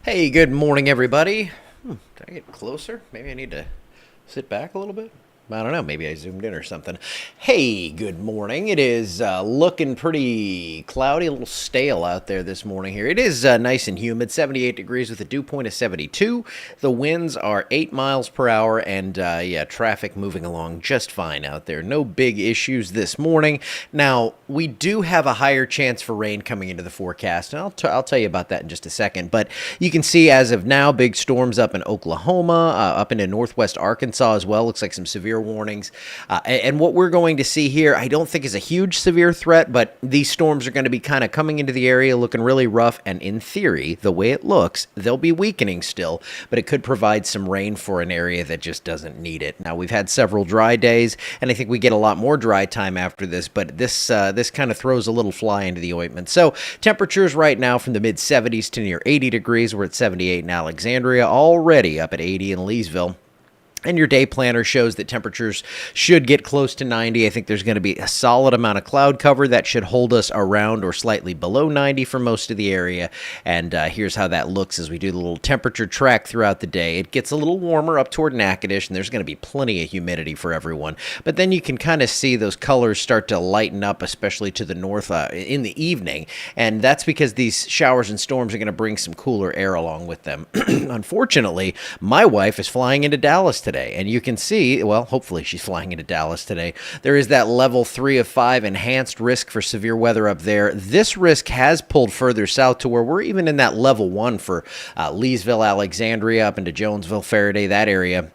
Hey, good morning, everybody. Did I get closer? Maybe I need to sit back a little bit. I don't know. Maybe I zoomed in or something. Hey, good morning. It is looking pretty cloudy, a little stale out there this morning here. It is nice and humid, 78 degrees with a dew point of 72. The winds are 8 miles per hour, and yeah, traffic moving along just fine out there. No big issues this morning. Now, we do have a higher chance for rain coming into the forecast, and I'll tell you about that in just a second. But you can see as of now, big storms up in Oklahoma, up into northwest Arkansas as well. Looks like some severe warnings. And what we're going to see here, I don't think is a huge severe threat, but these storms are going to be kind of coming into the area looking really rough. And in theory, the way it looks, they'll be weakening still, but it could provide some rain for an area that just doesn't need it. Now, we've had several dry days, and I think we get a lot more dry time after this, but this kind of throws a little fly into the ointment. So temperatures right now from the mid 70s to near 80 degrees. We're at 78 in Alexandria, already up at 80 in Leesville. And your day planner shows that temperatures should get close to 90. I think there's going to be a solid amount of cloud cover that should hold us around or slightly below 90 for most of the area. And here's how that looks as we do the little temperature track throughout the day. It gets a little warmer up toward Natchitoches, and there's going to be plenty of humidity for everyone. But then you can kind of see those colors start to lighten up, especially to the north in the evening. And that's because these showers and storms are going to bring some cooler air along with them. Unfortunately, my wife is flying into Dallas today. And you can see, well, hopefully she's flying into Dallas today. There is that level 3 of 5 enhanced risk for severe weather up there. This risk has pulled further south to where we're even in that level 1 for Leesville, Alexandria, up into Jonesville, Faraday, that area.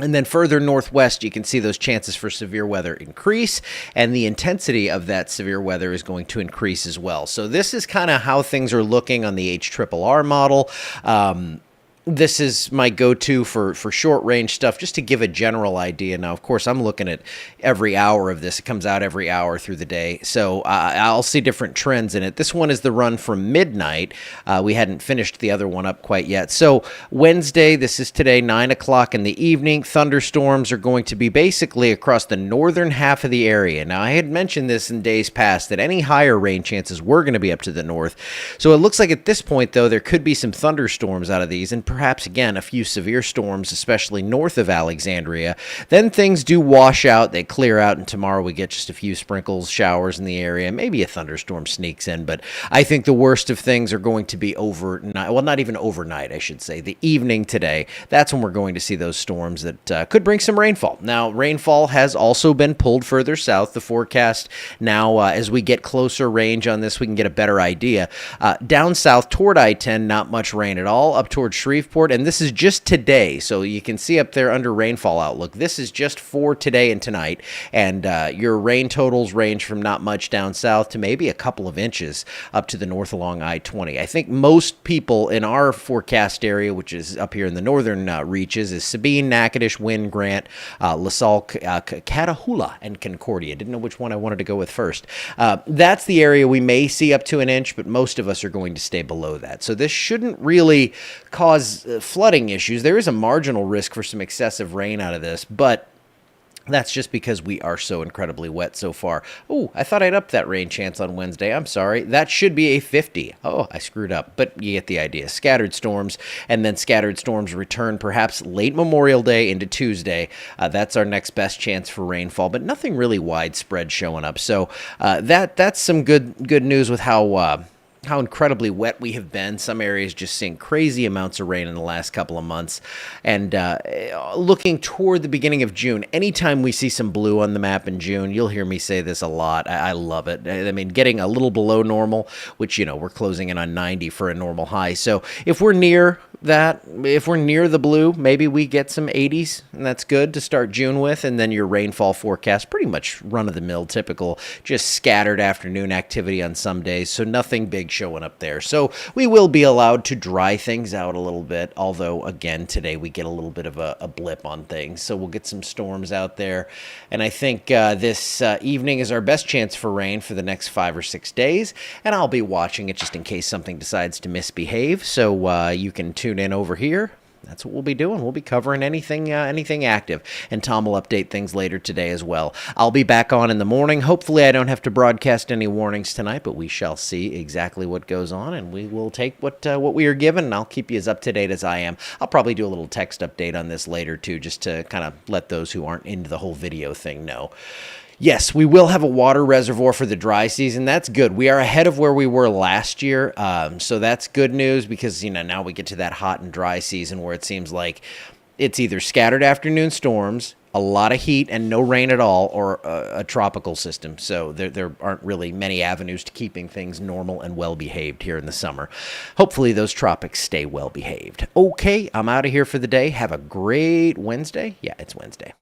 And then further northwest, you can see those chances for severe weather increase, and the intensity of that severe weather is going to increase as well. So this is kind of how things are looking on the HRRR model. This is my go-to for short range stuff, just to give a general idea. Now, of course, I'm looking at every hour of this. It comes out every hour through the day, so I'll see different trends in it. This one is the run from midnight. We hadn't finished the other one up quite yet. So Wednesday, this is today, 9 o'clock in the evening. Thunderstorms are going to be basically across the northern half of the area. Now, I had mentioned this in days past, that any higher rain chances were going to be up to the north. So it looks like at this point, though, there could be some thunderstorms out of these, and perhaps, again, a few severe storms, especially north of Alexandria. Then things do wash out. They clear out, and tomorrow we get just a few sprinkles, showers in the area. Maybe a thunderstorm sneaks in, but I think the worst of things are going to be overnight. Well, not even overnight, I should say. The evening today, that's when we're going to see those storms that could bring some rainfall. Now, rainfall has also been pulled further south. The forecast now, as we get closer range on this, we can get a better idea. Down south toward I-10, not much rain at all. Up toward Shreveport, and this is just today, so you can see up there under rainfall outlook. This is just for today and tonight, and your rain totals range from not much down south to maybe a couple of inches up to the north along I-20. I think most people in our forecast area, which is up here in the northern reaches, is Sabine, Natchitoches, Wynn, Grant, LaSalle, Catahoula, and Concordia. Didn't know which one I wanted to go with first. That's the area we may see up to an inch, but most of us are going to stay below that. So this shouldn't really cause flooding issues. There is a marginal risk for some excessive rain out of this, but that's just because we are so incredibly wet so far. Oh, I thought I'd up that rain chance on Wednesday. I'm sorry. That should be a 50. Oh, I screwed up. But you get the idea. Scattered storms, and then scattered storms return perhaps late Memorial Day into Tuesday. That's our next best chance for rainfall, but nothing really widespread showing up. So that's some good news with how incredibly wet we have been. Some areas just seeing crazy amounts of rain in the last couple of months. And looking toward the beginning of June, anytime we see some blue on the map in June, you'll hear me say this a lot. I love it. I mean, getting a little below normal, which, we're closing in on 90 for a normal high. So if we're near that, if we're near the blue, maybe we get some 80s, and that's good to start June with. And then your rainfall forecast, pretty much run-of-the-mill, typical, just scattered afternoon activity on some days, so nothing big showing up there. So we will be allowed to dry things out a little bit, although, again, today we get a little bit of a blip on things. So we'll get some storms out there, and I think this evening is our best chance for rain for the next 5 or 6 days, and I'll be watching it just in case something decides to misbehave. So you can tune in over here that's what we'll be doing. We'll be covering anything active, and Tom will update things later today as well. I'll be back on in the morning. Hopefully, I don't have to broadcast any warnings tonight, but we shall see exactly what goes on, and we will take what we are given, and I'll keep you as up to date as I am. I'll probably do a little text update on this later too, just to kind of let those who aren't into the whole video thing know. Yes, we will have a water reservoir for the dry season. That's good. We are ahead of where we were last year, so that's good news because now we get to that hot and dry season where it seems like it's either scattered afternoon storms, a lot of heat, and no rain at all, or a tropical system. So there aren't really many avenues to keeping things normal and well-behaved here in the summer. Hopefully those tropics stay well-behaved. Okay, I'm out of here for the day. Have a great Wednesday. Yeah, it's Wednesday.